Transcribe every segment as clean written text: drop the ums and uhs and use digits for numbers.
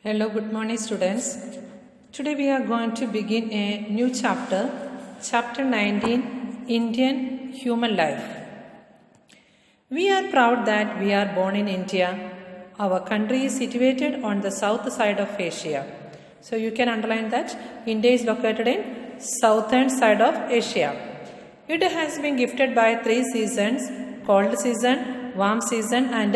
Hello, good morning students. Today we are going to begin a new chapter, chapter 19, Indian Human Life. We are proud that we are born in India. Our country is situated on the south side of Asia. So you can underline that India is located in southern side of Asia. It has been gifted by three seasons, cold season, warm season and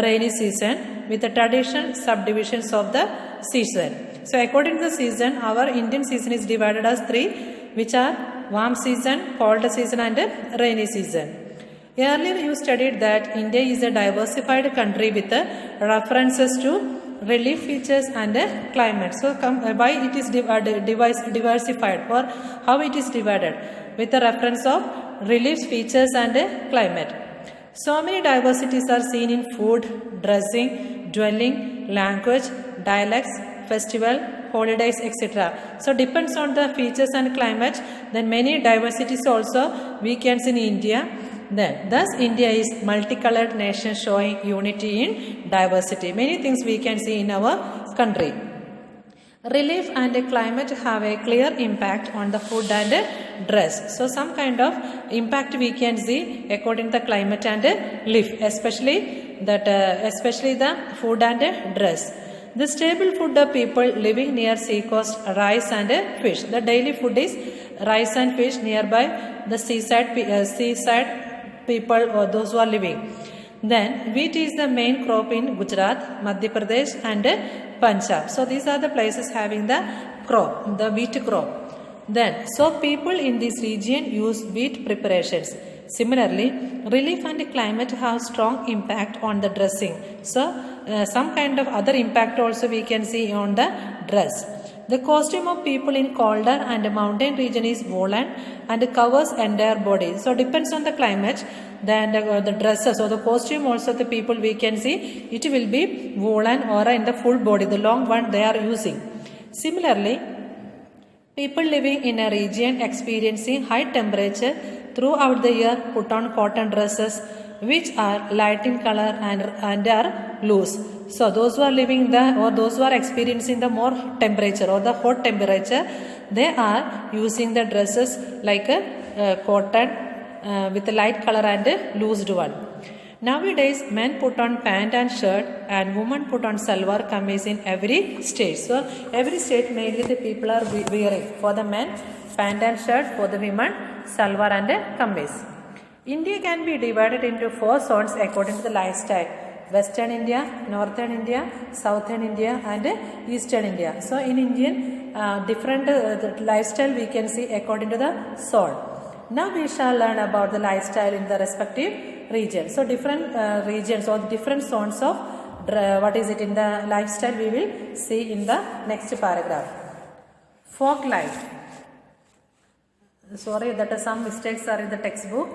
rainy season, with the traditional subdivisions of the season. So according to the season, our Indian season is divided as three, which are warm season, cold season and rainy season. Earlier you studied that India is a diversified country with references to relief features and climate. So why it is diversified or how it is divided? With the reference of relief features and climate. So many diversities are seen in food, dressing, dwelling, language, dialects, festival, holidays, etc. So depends on the features and climate. Then many diversities also we can see in India. Then thus India is multicolored nation showing unity in diversity. Many things we can see in our country. Relief and climate have a clear impact on the food and dress. So some kind of impact we can see according to the climate and leaf, especially the food and dress. The staple food of people living near sea coast, rice and fish. The daily food is rice and fish nearby the seaside people or those who are living. Then wheat is the main crop in Gujarat, Madhya Pradesh and Punjab. So these are the places having the crop, the wheat crop. Then so people in this region use wheat preparations. Similarly, relief and climate have strong impact on the dressing. So some kind of other impact also we can see on the dress. The costume of people in colder and mountain region is woolen and covers entire body. So depends on the climate. Then the dresses or the costume also the people we can see it will be woolen or in the full body, the long one they are using. Similarly, people living in a region experiencing high temperature throughout the year put on cotton dresses which are light in color and are loose. So those who are living those who are experiencing the more temperature or the hot temperature, they are using the dresses like cotton with a light color and loosed one. Nowadays, men put on pant and shirt and women put on salwar kameez in every state. So every state mainly the people are wearing. For the men, pant and shirt. For the women, salwar and kameez. India can be divided into four zones according to the lifestyle. Western India, Northern India, Southern India and Eastern India. So in Indian, different lifestyle we can see according to the zone. Now we shall learn about the lifestyle in the respective regions. So different regions or different zones of what is it in the lifestyle we will see in the next paragraph. Folk life. Sorry that some mistakes are in the textbook.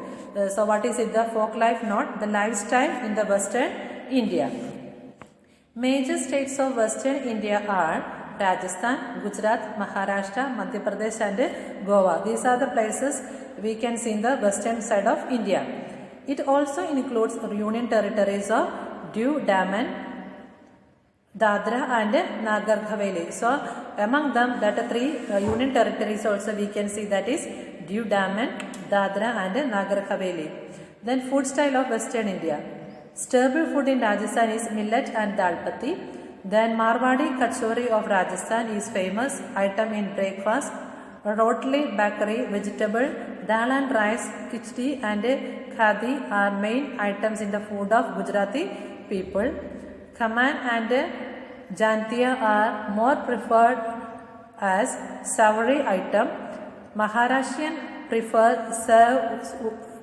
So what is it, the folk life? Not the lifestyle in the Western India. Major states of Western India are Rajasthan, Gujarat, Maharashtra, Madhya Pradesh and Goa. These are the places we can see in the western side of India. It also includes union territories of Diu, Daman, Dadra and Nagar Haveli. So among them that three union territories also we can see, that is Diu, Daman, Dadra and Nagar Haveli. Then food style of Western India. Staple food in Rajasthan is millet and dal patti. Then Marwadi Kachori of Rajasthan is famous item in breakfast. Rotli, bakery, vegetable, dal and rice, khichdi and khadi are main items in the food of Gujarati people. Khaman and jantia are more preferred as savory item. Maharashtrian prefer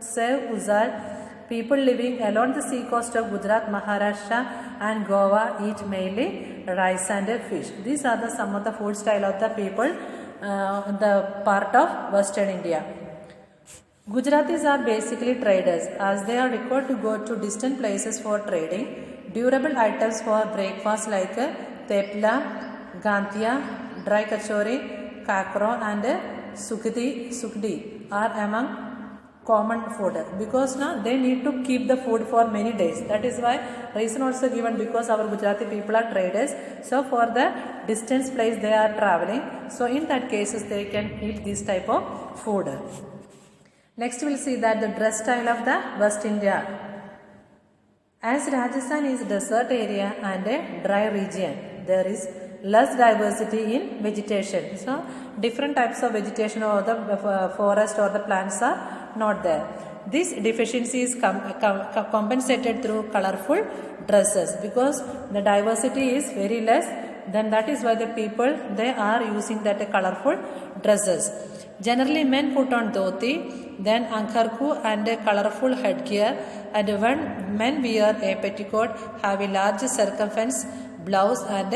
sev uzal. People living along the sea coast of Gujarat, Maharashtra and Goa eat mainly rice and fish. These are some of the food style of the people in the part of Western India. Gujaratis are basically traders as they are required to go to distant places for trading. Durable items for breakfast like tepla, gantia, dry kachori, kakro and sukdi are among common food, because now they need to keep the food for many days. That is why reason also given, because our Gujarati people are traders, so for the distance place they are traveling, so in that cases they can eat this type of food. Next we will see that the dress style of the West India. As Rajasthan is desert area and a dry region, there is less diversity in vegetation. So different types of vegetation or the forest or the plants are not there. This deficiency is compensated through colorful dresses, because the diversity is very less. Then that is why the people they are using that colorful dresses. Generally men put on dhoti, then ankarku and a colorful headgear, and when men wear a petticoat have a large circumference blouse and a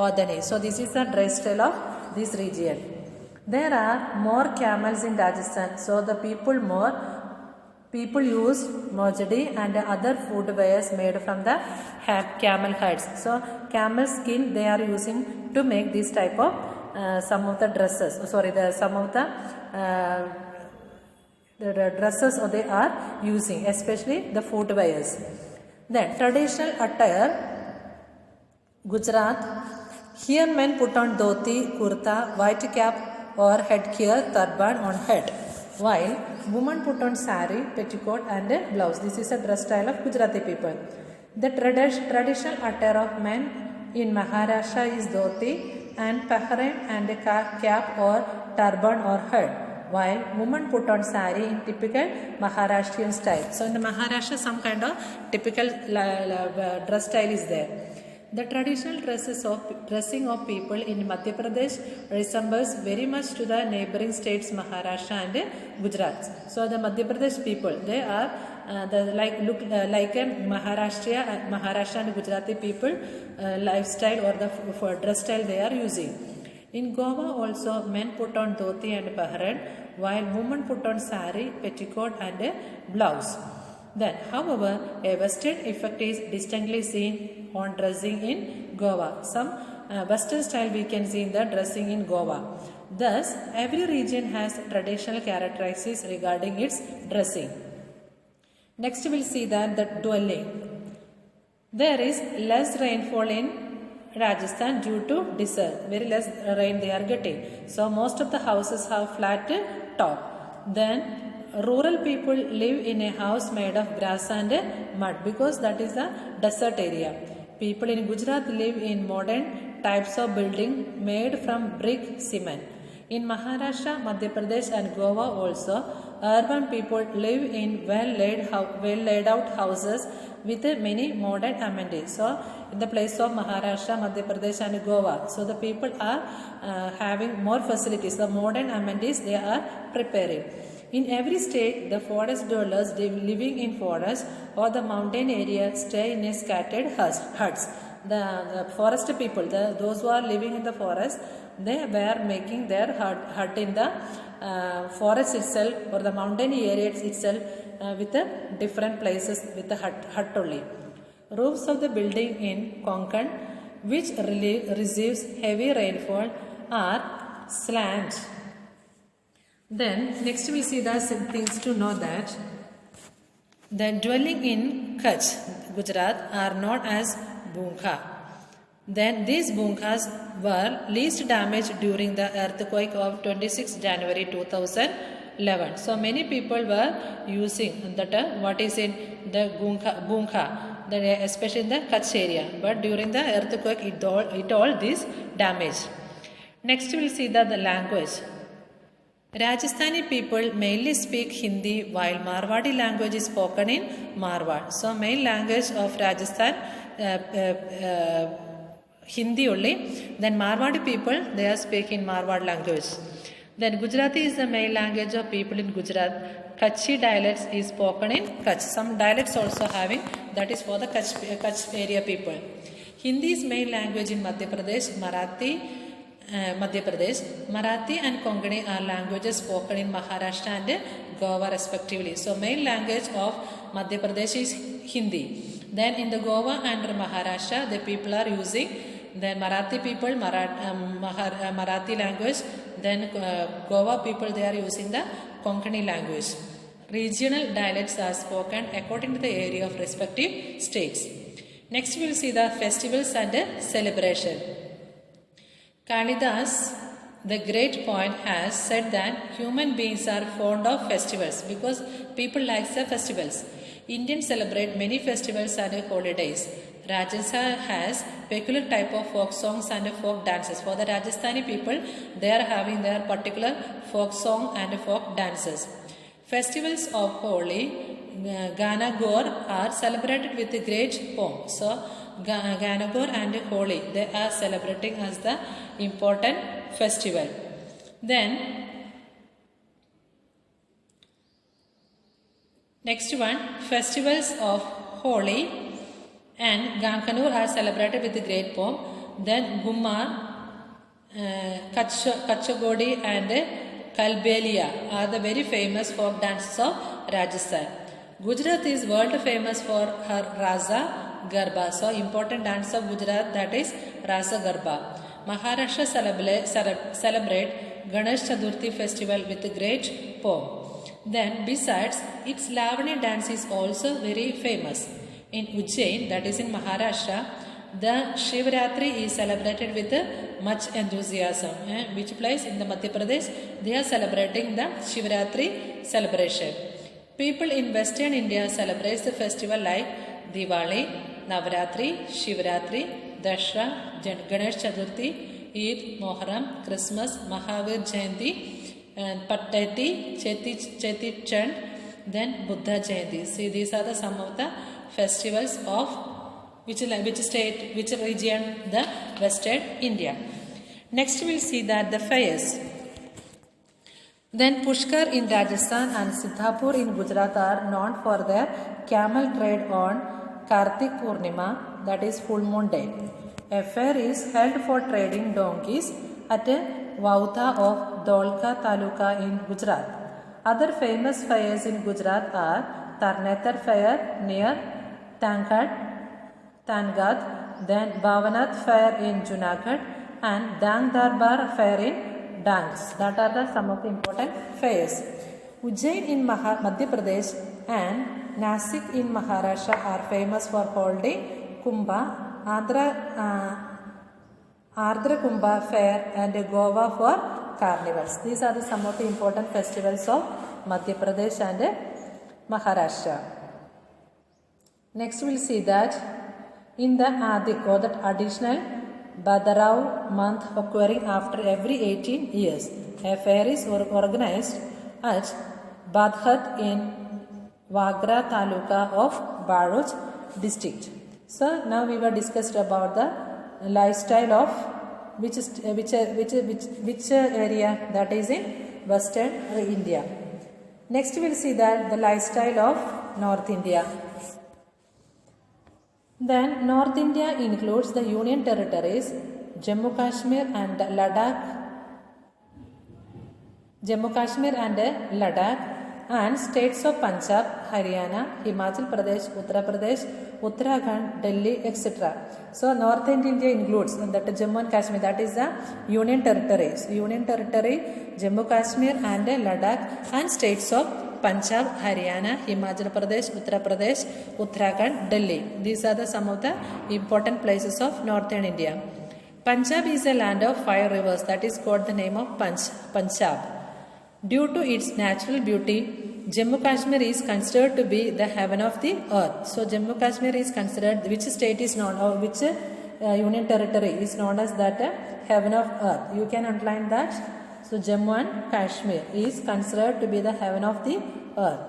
odhani. So this is the dress style of this region. There are more camels in Rajasthan, so the people use mojadi and other food wares made from the camel hides. So camel skin they are using to make this type of some of the dresses. Some of the dresses they are using, especially the food wares. Then traditional attire, Gujarat. Here men put on dhoti, kurta, white cap or headgear, turban on head, while women put on sari, petticoat and a blouse. This is a dress style of Gujarati people. The traditional attire of men in Maharashtra is dhoti and pahran and a cap or turban or head, while women put on sari in typical Maharashtrian style. So in the Maharashtra some kind of typical dress style is there. The traditional dressing of people in Madhya Pradesh resembles very much to the neighboring states Maharashtra and Gujarat. So the Madhya Pradesh people they are look like a Maharashtra and Gujarati people lifestyle or the dress style they are using. In Goa also men put on dhoti and pahran, while women put on sari, petticoat and a blouse. Then, however, a western effect is distinctly seen on dressing in Goa. Some western style we can see in the dressing in Goa. Thus, every region has traditional characteristics regarding its dressing. Next, we will see that the dwelling. There is less rainfall in Rajasthan due to desert. Very less rain they are getting. So, most of the houses have flat top. Then, rural people live in a house made of grass and mud, because that is the desert area. People in Gujarat live in modern types of building made from brick cement. In Maharashtra, Madhya Pradesh and Goa also, urban people live in well laid out houses with many modern amenities. So in the place of Maharashtra, Madhya Pradesh and Goa, so the people are having more facilities, the modern amenities they are preparing. In every state, the forest dwellers living in forest or the mountain area stay in a scattered huts. The forest people, those who are living in the forest, they were making their hut in the forest itself or the mountain areas itself with different places with the hut only. Roofs of the building in Konkan, which receives heavy rainfall, are slant. Then next we see the things to know that the dwelling in Kutch, Gujarat are known as bunkha. Then these bunkhas were least damaged during the earthquake of 26 January 2011. So many people were using that what is in the bunkha, especially in the Kutch area. But during the earthquake it all this damage. Next we will see the language. Rajasthani people mainly speak Hindi, while Marwadi language is spoken in Marwad. So main language of Rajasthan Hindi only. Then Marwadi people they are speaking Marwad language. Then Gujarati is the main language of people in Gujarat. Kutchi dialects is spoken in Kutch. Some dialects also having, that is for the Kutch area people. Hindi is main language in Madhya Pradesh. Marathi and Konkani are languages spoken in Maharashtra and Goa respectively. So main language of Madhya Pradesh is Hindi. Then in the Goa and Maharashtra the people are using, then Marathi people Marathi language, then Goa people they are using the Konkani language. Regional dialects are spoken according to the area of respective states. Next we will see the festivals and celebration. Kalidas, the great poet, has said that human beings are fond of festivals because people like the festivals. Indians celebrate many festivals and holidays. Rajasthan has peculiar type of folk songs and folk dances. For the Rajasthani people, they are having their particular folk song and folk dances. Festivals of Holi, Ganagor are celebrated with great pomp. So, Ganagor and Holi, they are celebrating as the important festival. Then, next one, festivals of Holi and Ganganur are celebrated with great pomp. Then Gumar, Kachagodi and Kalbelia are the very famous folk dances of Rajasthan. Gujarat is world famous for her Rasa Garba. So important dance of Gujarat, that is Rasa Garba. Maharashtra celebrate Ganesh Chaturthi festival with great pomp. Then besides, its Lavani dance is also very famous. In Ujjain, that is in Maharashtra, the Shivratri is celebrated with much enthusiasm. Which place in the Madhya Pradesh? They are celebrating the Shivratri celebration. People in Western India celebrate the festival like Diwali, Navratri, Shivratri, Dashra, Ganesh Chaturthi, Eid, Moharram, Christmas, Mahavir Jayanti, and Pattati, Cheti Chand, then Buddha Jayanti. See, these are some of the festivals of which state, which region, the Western India. Next we will see that the fairs. Then Pushkar in Rajasthan and Siddhapur in Gujarat are known for their camel trade on Kartik Purnima, that is full moon day. A fair is held for trading donkeys at a Vautha of Dholka Taluka in Gujarat. Other famous fairs in Gujarat are Tarnetar Fair near Tangad, then Bhavanath Fair in Junagadh and Dang Darbar Fair in Dangs. That are the some of the important fairs. Ujjain in Madhya Pradesh and Nasik in Maharashtra are famous for holding Kumbha, Ardhra Kumbha Fair and Goa for carnivals. These are the some of the important festivals of Madhya Pradesh and Maharashtra. Next we will see that in the Adik or that additional Badarao month occurring after every 18 years, a fair is organized at Badhat in Wagra Taluka of Bharuch district. So now we were discussed about the lifestyle of which area, that is in Western India. Next we will see that the lifestyle of North India. Then North India includes the Union Territories, Jammu Kashmir and Ladakh, and states of Punjab, Haryana, Himachal Pradesh, Uttar Pradesh, Uttarakhand, Delhi, etc. So North India includes that Jammu and Kashmir, that is the Union Territories. Union Territory, Jammu Kashmir and Ladakh, and states of Punjab, Haryana, Himachal Pradesh, Uttar Pradesh, Uttarakhand, Delhi. These are the some of the important places of Northern India. Punjab is a land of 5 rivers, that is called the name of Punjab. Due to its natural beauty, Jammu Kashmir is considered to be the heaven of the earth. So Jammu Kashmir is considered, which state is known or which union territory is known as that heaven of earth. You can underline that. So Jammu and Kashmir is considered to be the heaven of the earth.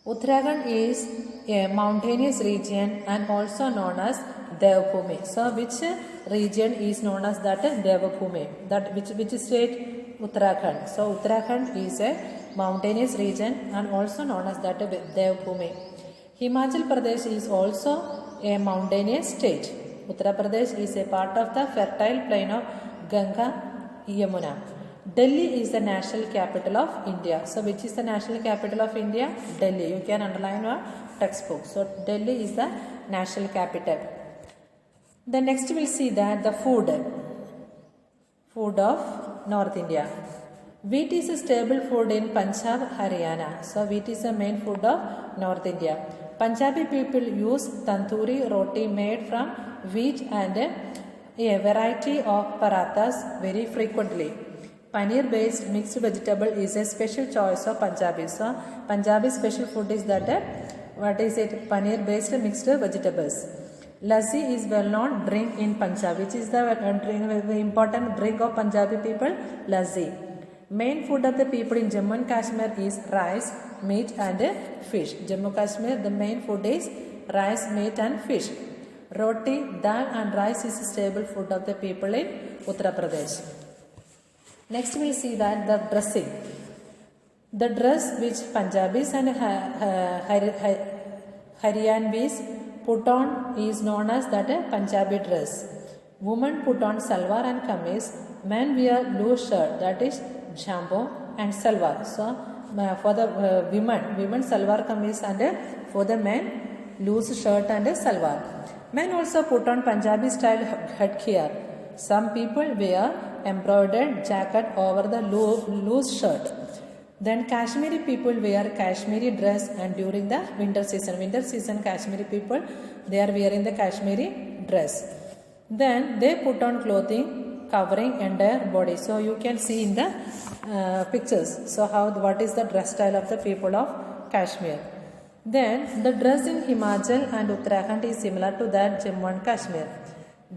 Uttarakhand is a mountainous region and also known as Devbhumi. So which region is known as that Devbhumi? That which state? Uttarakhand. So Uttarakhand is a mountainous region and also known as that Devbhumi. Himachal Pradesh is also a mountainous state. Uttar Pradesh is a part of the fertile plain of Ganga Yamuna. Delhi is the national capital of India. So which is the national capital of India? Delhi. You can underline your textbook. So Delhi is the national capital. Then next we will see that the food of North India. Wheat is a staple food in Punjab, Haryana. So wheat is the main food of North India. Punjabi people use tandoori roti made from wheat and a variety of parathas very frequently. Paneer based mixed vegetable is a special choice of Punjabi. So Punjabi special food is that paneer based mixed vegetables. Lassi is well known drink in Punjab. Which is the important drink of Punjabi people? Lassi. Main food of the people in Jammu and Kashmir is rice, meat and fish. Jammu Kashmir, the main food is rice, meat and fish. Roti, dal and rice is a staple food of the people in Uttar Pradesh. Next we will see that the dressing. The dress which Punjabis and Haryanvis put on is known as that Punjabi dress. Women put on salwar and kameez. Men wear loose shirt, that is jambo and salwar. So for the women salwar kameez and for the men loose shirt and salwar. Men also put on Punjabi style headgear. Some people wear embroidered jacket over the loose shirt. Then Kashmiri people wear Kashmiri dress, and during the winter season Kashmiri people they are wearing the Kashmiri dress. Then they put on clothing covering entire body. So you can see in the pictures. So what is the dress style of the people of Kashmir. Then the dress in Himachal and Uttarakhand is similar to that Jammu and Kashmir.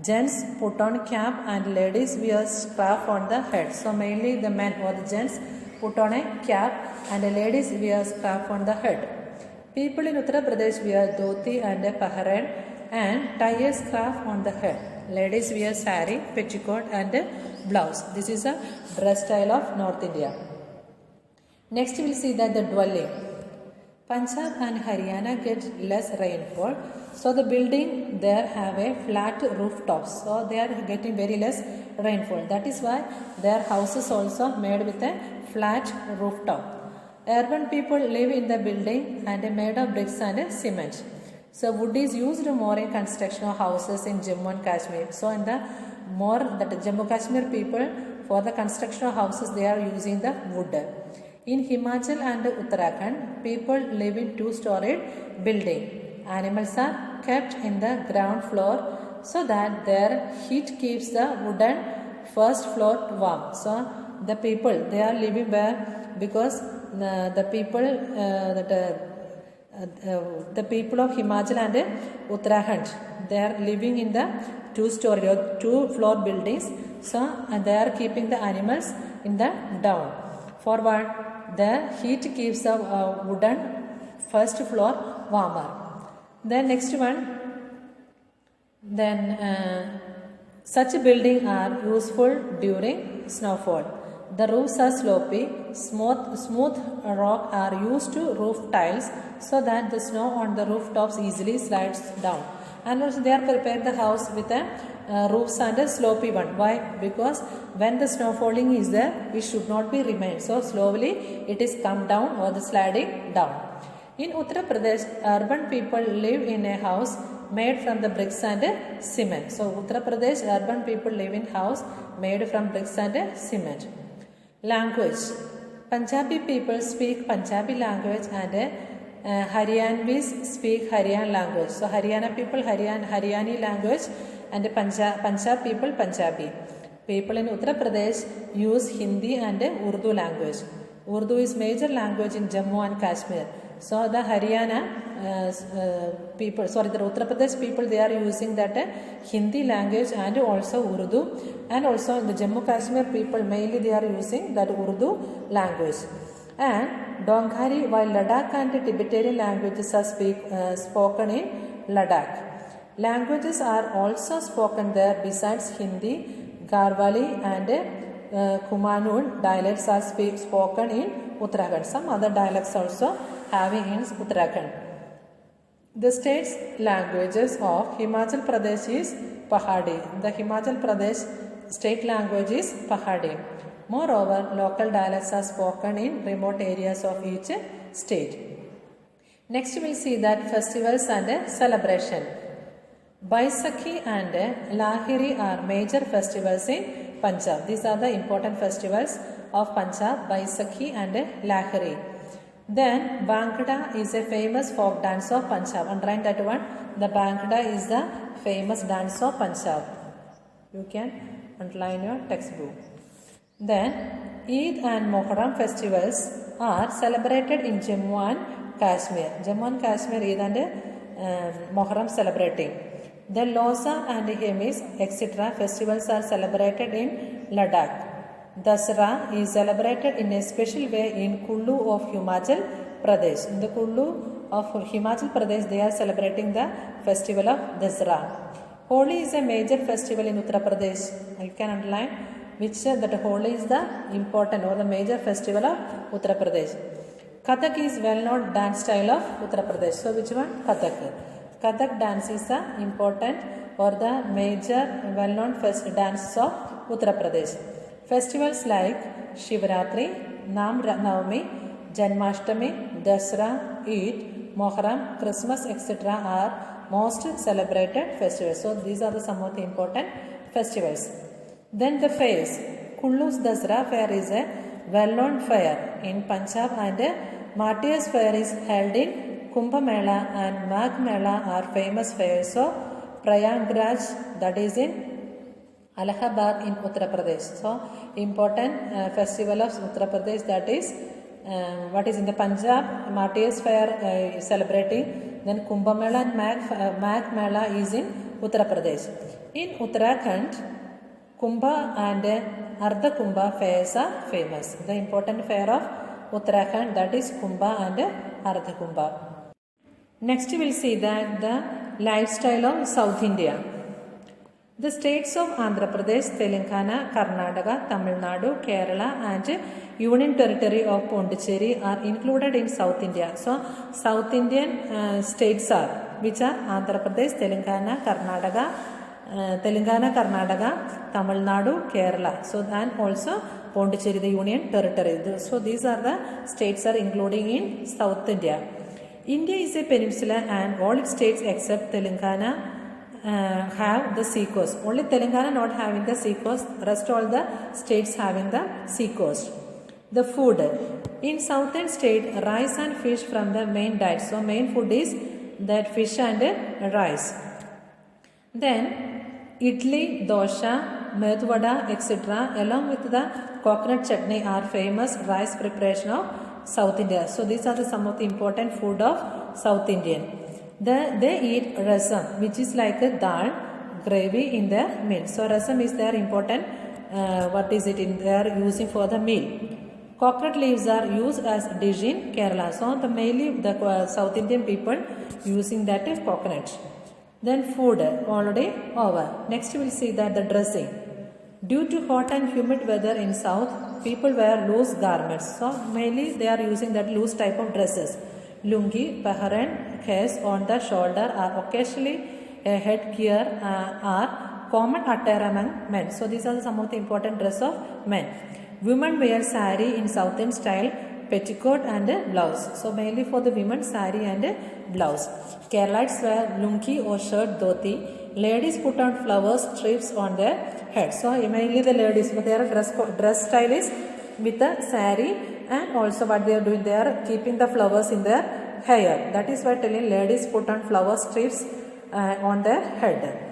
Gents put on cap and ladies wear scarf on the head. So mainly the men or the gents put on a cap and the ladies wear scarf on the head. People in Uttar Pradesh wear dhoti and a pahran and tie a scarf on the head. Ladies wear sari, petticoat and a blouse. This is a dress style of North India. Next we will see that the dwelling. Punjab and Haryana get less rainfall. So the building there have a flat rooftops. So they are getting very less rainfall. That is why their houses also made with a flat rooftop. Urban people live in the building and made of bricks and cement. So wood is used more in construction of houses in Jammu and Kashmir. So in the more that Jammu Kashmir people for the construction of houses they are using the wood. In Himachal and Uttarakhand, people live in two-storied building. Animals are kept in the ground floor so that their heat keeps the wooden first floor warm. So the people they are living where because the people of Himachal and Uttarakhand they are living in the two-story or two-floor buildings. So they are keeping the animals in the down. For what? The heat keeps the wooden first floor warmer. Then next one. Then such buildings are useful during snowfall. The roofs are slopy. Smooth rock are used to roof tiles so that the snow on the rooftops easily slides down. And also they are prepared the house with a roofs and a slopy one. Why? Because when the snow falling is there, it should not be remain. So slowly it is come down or the sliding down. In Uttar Pradesh, urban people live in a house made from the bricks and cement. So Uttar Pradesh, urban people live in house made from bricks and cement. Language. Punjabi people speak Punjabi language and Haryanvis speak Haryan language. So Haryana people Haryani language and Punjab people Punjabi. People in Uttar Pradesh use Hindi and Urdu language. Urdu is major language in Jammu and Kashmir. So the the Uttar Pradesh people they are using that Hindi language and also Urdu, and also in the Jammu Kashmir people mainly they are using that Urdu language. And Donghari, while Ladakh and Tibetan languages are spoken in Ladakh. Languages are also spoken there besides Hindi. Garhwali and Kumaon dialects are spoken in Uttarakhand. Some other dialects also having in Uttarakhand. The state's languages of Himachal Pradesh is Pahadi. The Himachal Pradesh state language is Pahadi. Moreover, local dialects are spoken in remote areas of each state. Next we will see that festivals and celebration. Baisakhi and Lahiri are major festivals in Punjab. These are the important festivals. of Punjab, Baisakhi and Lahari. Then Bhangra is a famous folk dance of Punjab. Underline that one. The Bhangra is the famous dance of Punjab. You can underline your textbook. Then Eid and Muharram festivals are celebrated in Jammu and Kashmir. Jammu and Kashmir Eid and Muharram celebrating. Then Losar and Hemis etc. festivals are celebrated in Ladakh. Dasara is celebrated in a special way in Kullu of Himachal Pradesh. In the Kullu of Himachal Pradesh, they are celebrating the festival of Dasara. Holi is a major festival in Uttar Pradesh. You can underline which that Holi is the important or the major festival of Uttar Pradesh. Kathak is well-known dance style of Uttar Pradesh. So which one? Kathak. Kathak dance is the important or the major well-known dance of Uttar Pradesh. Festivals like Shivratri, Nam Navami, Janmashtami, Dasara, Eid, Muharram, Christmas etc. are most celebrated festivals. So these are some of the important festivals. Then the fairs. Kullu's Dasara fair is a well-known fair in Punjab and Martyrs fair is held in Kumbh Mela and Magh Mela are famous fairs. So Prayagraj, that is in Allahabad in Uttar Pradesh. So important festival of Uttar Pradesh, that is what is in the Punjab, Martyrs fair celebrating. Then Kumbh Mela and Magh Mela is in Uttar Pradesh. In Uttarakhand, Kumbha and Ardha Kumbha fairs are famous. The important fair of Uttarakhand, that is Kumbha and Ardha Kumbha. Next we will see that the lifestyle of South India. The states of Andhra Pradesh, Telangana, Karnataka, Tamil Nadu, Kerala and Union Territory of Pondicherry are included in South India. So South Indian states are which are Andhra Pradesh, Telangana, Karnataka, Tamil Nadu, Kerala. So and also Pondicherry, the Union Territory. So these are the states are including in South India. India is a peninsula and all its states except Telangana have the sea coast. Only Telangana not having the sea coast, rest all the states having the sea coast. The food. In southern state, rice and fish from the main diet. So main food is that fish and rice. Then idli, dosha, medvada etc. along with the coconut chutney are famous rice preparation of South India. So these are some of the important food of South Indian. They eat rasam, which is like a dal gravy in their meal. So rasam is their important. What is it in they are using for the meal? Coconut leaves are used as dish in Kerala. So mainly the South Indian people using that coconut. Then food already over. Next we will see that the dressing. Due to hot and humid weather in south, people wear loose garments. So mainly they are using that loose type of dresses. Lungi, paharan, khas on the shoulder are occasionally a headgear are common attire among men. So these are some of the important dress of men. Women wear sari in southern style, petticoat and blouse. So mainly for the women, sari and blouse. Keralites wear lungi or shirt dhoti. Ladies put on flowers strips on their head. So mainly the ladies, their dress style is with the sari, and also what they are doing, they are keeping the flowers in their hair. That is why telling ladies put on flower strips on their head.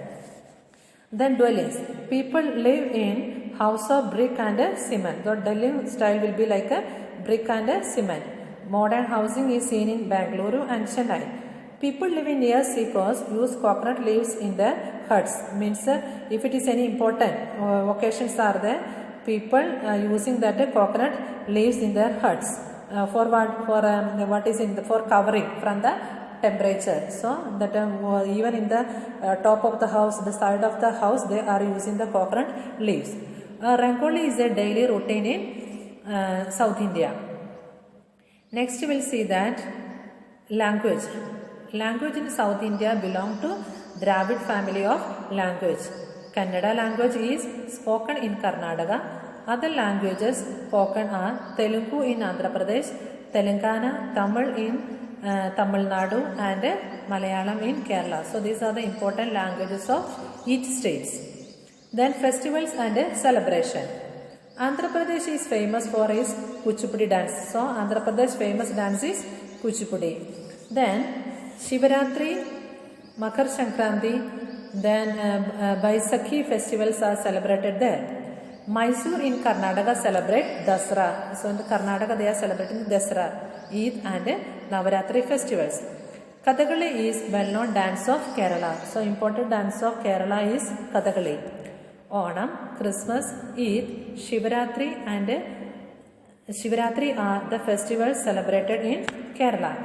Then dwellings. People live in house of brick and cement. The dwelling style will be like a brick and cement. Modern housing is seen in Bangalore and Chennai. People living near sea coast use coconut leaves in their huts. Means if it is any important occasions are there, people using that coconut leaves in their huts for what is in the, for covering from the temperature. So that even in the top of the house, the side of the house, they are using the coconut leaves. Rangoli is a daily routine in South India. Next we will see that language. Language in South India belong to Dravid family of language. Kannada language is spoken in Karnataka. Other languages spoken are Telugu in Andhra Pradesh, Telangana, Tamil in Tamil Nadu and Malayalam in Kerala. So these are the important languages of each state. Then festivals and celebration. Andhra Pradesh is famous for its Kuchipudi dance. So Andhra Pradesh famous dance is Kuchipudi. Then Shivaratri, Makar Sankranti, then Baisakhi festivals are celebrated there. Mysore in Karnataka celebrate Dasara. So in Karnataka they are celebrating Dasara, Eid and Navaratri festivals. Kathakali is well-known dance of Kerala. So important dance of Kerala is Kathakali. Onam, Christmas, Eid, Shivaratri and Shivaratri are the festivals celebrated in Kerala.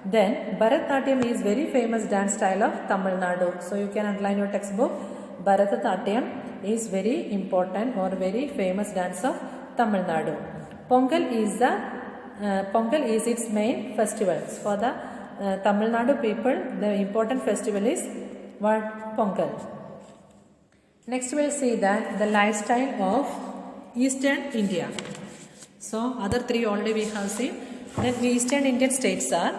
Then Bharatanatyam is very famous dance style of Tamil Nadu. So you can underline your textbook. Bharatanatyam is very important or very famous dance of Tamil Nadu. Pongal is its main festival. For the Tamil Nadu people, the important festival is what? Pongal. Next we will see that the lifestyle of Eastern India. So other three already we have seen. Then Eastern Indian states are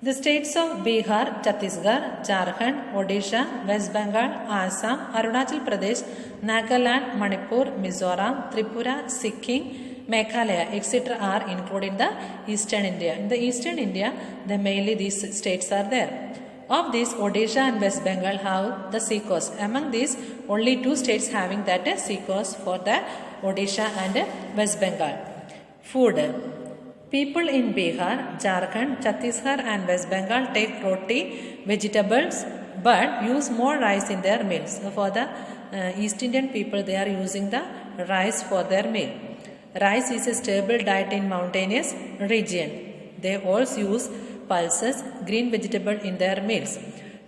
the states of Bihar, Chhattisgarh, Jharkhand, Odisha, West Bengal, Assam, Arunachal Pradesh, Nagaland, Manipur, Mizoram, Tripura, Sikkim, Meghalaya, etc. are included in the Eastern India. In the Eastern India, mainly these states are there. Of these, Odisha and West Bengal have the sea coast. Among these, only two states having that sea coast for the Odisha and West Bengal. Food. People in Bihar, Jharkhand, Chhattisgarh and West Bengal take roti, vegetables, but use more rice in their meals. So for the East Indian people, they are using the rice for their meal. Rice is a staple diet in mountainous region. They also use pulses, green vegetable in their meals.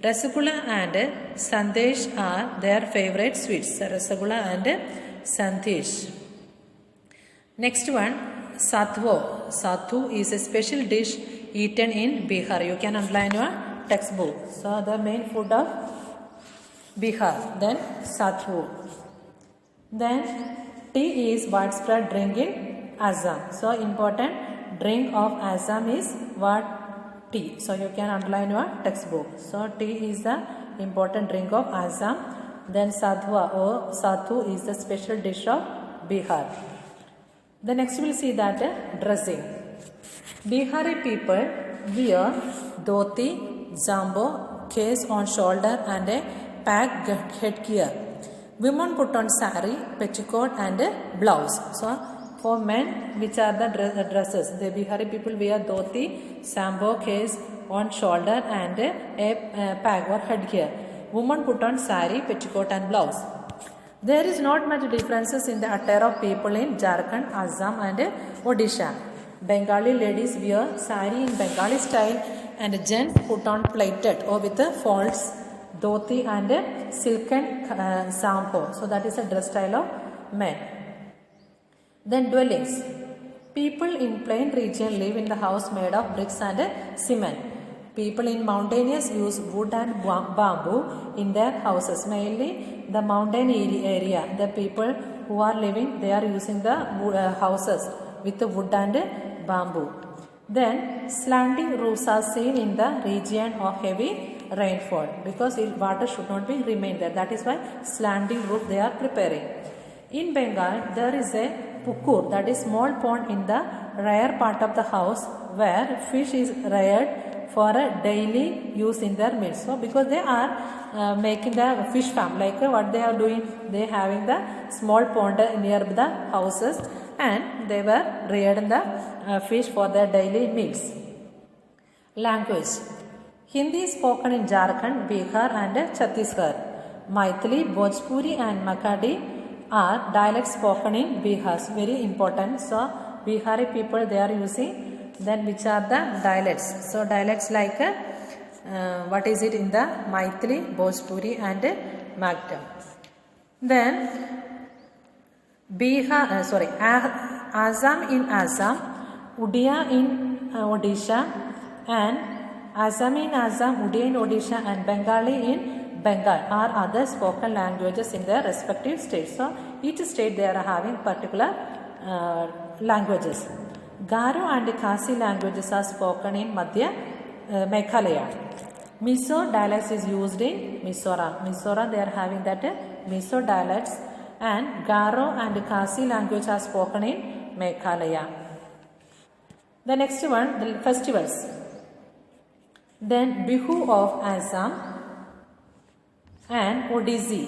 Rasagula and sandesh are their favorite sweets. Rasagula and sandesh. Next one, satvo. Sathu is a special dish eaten in Bihar. You can underline your textbook. So the main food of Bihar. Then satvo. Then tea is widespread drink in Assam. So important drink of Assam is what? Tea. So you can underline your textbook. So tea is the important drink of Assam. Then sadhwa or sathu is the special dish of Bihar. The next we will see that dressing. Bihari people wear dhoti, jambo, case on shoulder and a pack headgear. Women put on sari, petticoat and a blouse. So for men, which are the dresses? The Bihari people wear dhoti, sambo, case on shoulder and a pag or headgear. Women put on sari, petticoat and blouse. There is not much differences in the attire of people in Jharkhand, Assam and Odisha. Bengali ladies wear sari in Bengali style and gents put on plaited or with folds, dhoti and silken sampo. So that is a dress style of men. Then dwellings. People in plain region live in the house made of bricks and cement. People in mountainous use wood and bamboo in their houses. Mainly the mountain area, the people who are living, they are using the houses with the wood and bamboo. Then slanting roofs are seen in the region of heavy rainfall because water should not be remain there. That is why slanting roof they are preparing. In Bengal, there is a pukur, that is small pond in the rear part of the house where fish is reared for a daily use in their meals. So because they are making the fish farm, like what they are doing, they having the small pond near the houses and they were reared the fish for their daily meals. Language. Hindi is spoken in Jharkhand, Bihar and Chhattisgarh. Maithili, Bhojpuri and Magadhi are dialects spoken in Bihar. Very important. So Bihari people they are using. Then which are the dialects? So dialects like what is it in the Maithili, Bhojpuri and Magadhi. Then Assam in Assam, Udia in Odisha and Assam in Assam, Udia in Odisha and Bengali in Bengal are other spoken languages in their respective states. So each state they are having particular languages. Garo and Khasi languages are spoken in Madhya Meghalaya. Mizo dialects is used in Mizoram. Mizoram they are having that Mizo dialects and Garo and Khasi language are spoken in Meghalaya. The next one, the festivals. Then Bihu of Assam and Odissi.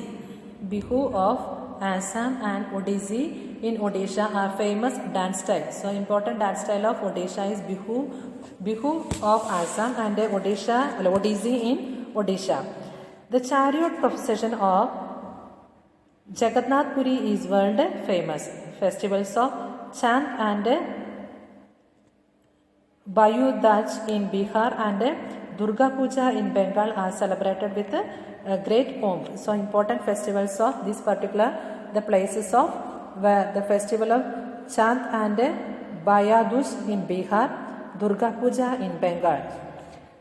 Bihu of Assam and Odissi in Odisha are famous dance styles. So important dance style of Odisha is Bihu. Bihu of Assam and Odissi in Odisha. The chariot procession of Jagannath Puri is world famous. Festivals of Chand and Bayu Daj in Bihar and Durga Puja in Bengal are celebrated with a great pomp. So important festivals of this particular the places of where the festival of Chand and Bayaduj in Bihar, Durga Puja in Bengal.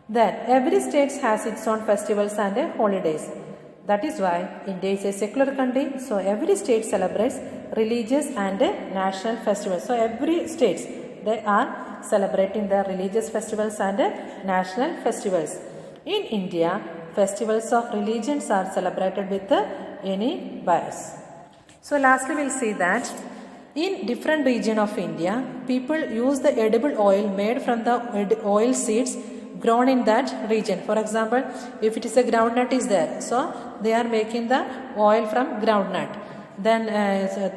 Then every state has its own festivals and holidays. That is why India is a secular country. So every state celebrates religious and national festivals. So every state they are celebrating their religious festivals and national festivals. In India, festivals of religions are celebrated with any bias. So lastly we will see that in different region of India, people use the edible oil made from the oil seeds grown in that region. For example, if it is a groundnut is there, so they are making the oil from groundnut. Then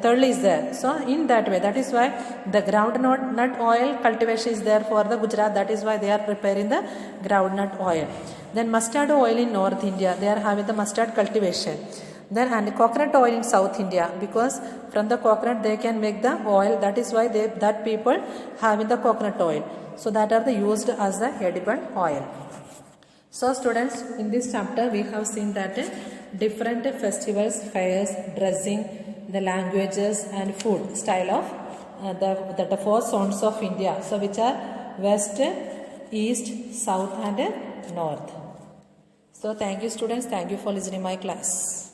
third is there. So in that way, that is why the groundnut oil cultivation is there for the Gujarat. That is why they are preparing the groundnut oil. Then mustard oil in North India, they are having the mustard cultivation. Then and coconut oil in South India, because from the coconut they can make the oil. That is why that people having the coconut oil. So that are the used as the edible oil. So students, in this chapter we have seen that different festivals, fairs, dressing, the languages and food style of the four zones of India. So which are west, east, south and north. So thank you students. Thank you for listening my class.